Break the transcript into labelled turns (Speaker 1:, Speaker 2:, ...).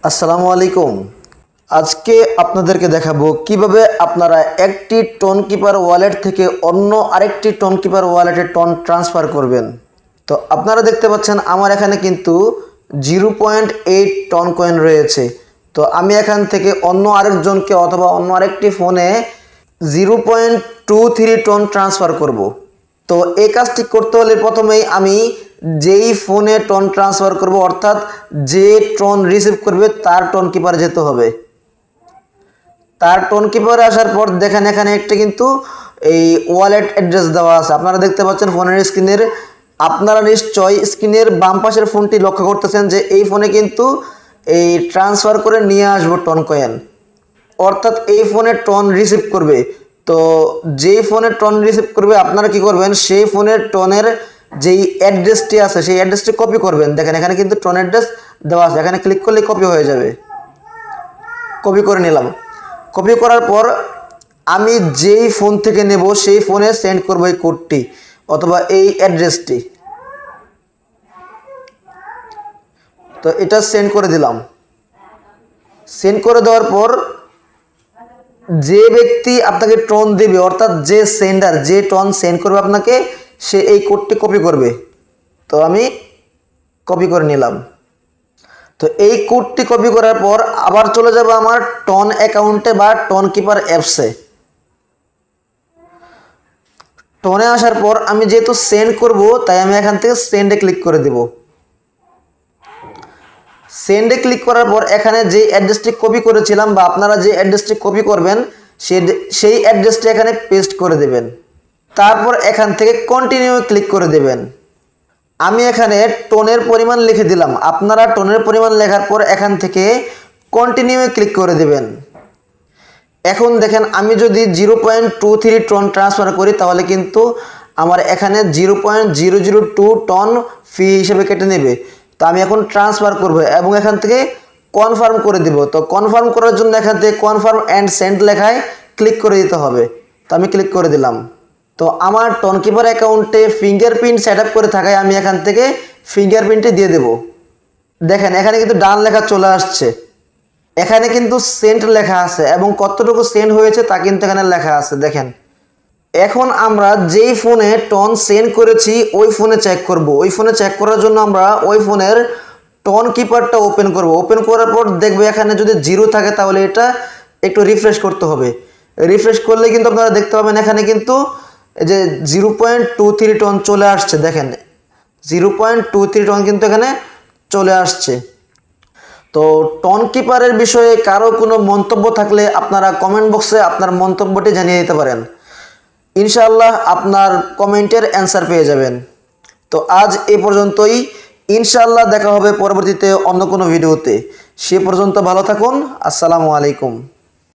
Speaker 1: আসসালামু আলাইকুম। আজকে আপনাদেরকে দেখাবো কিভাবে আপনারা একটি টোন কিপার ওয়ালেট থেকে অন্য আরেকটি টোন কিপার ওয়ালেটে টোন ট্রান্সফার করবেন। তো আপনারা দেখতে পাচ্ছেন আমার এখানে কিন্তু 0.8 টোন কয়েন রয়েছে। তো আমি এখান থেকে অন্য আরেকজনকে অথবা অন্য আরেকটি ফোনে 0.23 টোন ট্রান্সফার করব। তো এই কাজটি করতে হলে প্রথমেই আমি যেই ফোনে টোন ট্রান্সফার করব অর্থাৎ যে টোন রিসিভ করবে তার টোন কিপারে যেতে হবে। তার টোন কিপারে আসার পর দেখেন এখানে একটা কিন্তু এই ওয়ালেট অ্যাড্রেস দেওয়া আছে, আপনারা দেখতে পাচ্ছেন ফোনের স্ক্রিনের। আপনারা নিশ্চয়ই স্ক্রিনের বাম পাশের ফোনটি লক্ষ্য করতেছেন যে এই ফোনে কিন্তু এই ট্রান্সফার করে নিয়ে আসবো টোন কয়েন, অর্থাৎ এই ফোনে টোন রিসিভ করবে। তো যেই ফোনে টোন রিসিভ করবে আপনারা কি করবেন, সেই ফোনের টোনের যেই অ্যাড্রেসটি আছে সেই অ্যাড্রেসটি কপি করবেন। দেখেন এখানে কিন্তু টোন অ্যাড্রেস দেওয়া আছে, এখানে ক্লিক করলে কপি হয়ে যাবে। কপি করে নিলাম। কপি করার পর আমি যেই ফোন থেকে নেব সেই ফোনে সেন্ড করব এই কোডটি অথবা এই অ্যাড্রেসটি। তো এটা সেন্ড করে দিলাম। সেন্ড করে দেওয়ার পর যে ব্যক্তি আপনাকে টোন দেবে অর্থাৎ যে সেন্ডার, যে টোন সেন্ড করবে আপনাকে, সে এই কোডটি কপি করবে। তো আমি কপি করে নিলাম। তো এই কোডটি কপি করার পর আবার চলে যাব আমার টোন অ্যাকাউন্টে বা টোন কিপার অ্যাপসে। টোনে আসার পর আমি যেহেতু সেন্ড করব তাই আমি এখান থেকে সেন্ডে ক্লিক করে দেব। সেন্ডে ক্লিক করার পর এখানে যে অ্যাড্রেসটি কপি করেছিলাম বা আপনারা যে অ্যাড্রেসটি কপি করবেন সেই অ্যাড্রেসটি এখানে পেস্ট করে দেবেন। তারপর এখান থেকে কন্টিনিউ ক্লিক করে দেবেন। আমি এখানে টোনের পরিমাণ লিখে দিলাম, আপনারা টোনের পরিমাণ লেখার পর এখান থেকে কন্টিনিউ ক্লিক করে দেবেন। এখন দেখেন আমি যদি 0.23 টোন ট্রান্সফার করি তাহলে কিন্তু আমার এখানে 0.002 টোন ফি হিসেবে কেটে নেবে। তো আমি এখন ট্রান্সফার করব এবং এখান থেকে কনফার্ম করে দিব। তো কনফার্ম করার জন্য এখান থেকে কনফার্ম অ্যান্ড সেন্ড লেখায় ক্লিক করে দিতে হবে। তো আমি ক্লিক করে দিলাম। তো আমার টোন কিপার অ্যাকাউন্টে ফিঙ্গারপ্রিন্ট সেট আপ করে থাকায় আমি এখান থেকে ফিঙ্গারপ্রিন্টটি দিয়ে দেব। দেখেন এখানে কিন্তু ডান লেখা চলে আসছে, এখানে কিন্তু সেন্ট লেখা আছে এবং কতটুকু সেন্ড হয়েছে তা কিন্তু এখানে লেখা আছে। দেখেন এখন আমরা যেই ফোনে টোন সেন্ড করেছি ওই ফোনে চেক করব। ওই ফোনে চেক করার জন্য আমরা ওই ফোনের টোন কিপারটা ওপেন করব। ওপেন করার পর দেখবে এখানে যদি 0 থাকে তাহলে এটা একটু রিফ্রেশ করতে হবে। রিফ্রেশ করলে কিন্তু আপনারা দেখতে পাবেন এখানে কিন্তু এই যে 0.23 টোন চলে আসছে। দেখেন 0.23 টোন কিন্তু এখানে চলে আসছে। তো টোন কিপারের বিষয়ে কারো কোনো মন্তব্য থাকলে আপনারা কমেন্ট বক্সে আপনার মন্তব্যটি জানিয়ে দিতে পারেন। ইনশাআল্লাহ আপনার কমেন্টের অ্যান্সার পেয়ে যাবেন। তো আজ এই পর্যন্তই, ইনশাআল্লাহ দেখা হবে পরবর্তীতে অন্য কোনো ভিডিওতে। সে পর্যন্ত ভালো থাকুন। আসসালামু আলাইকুম।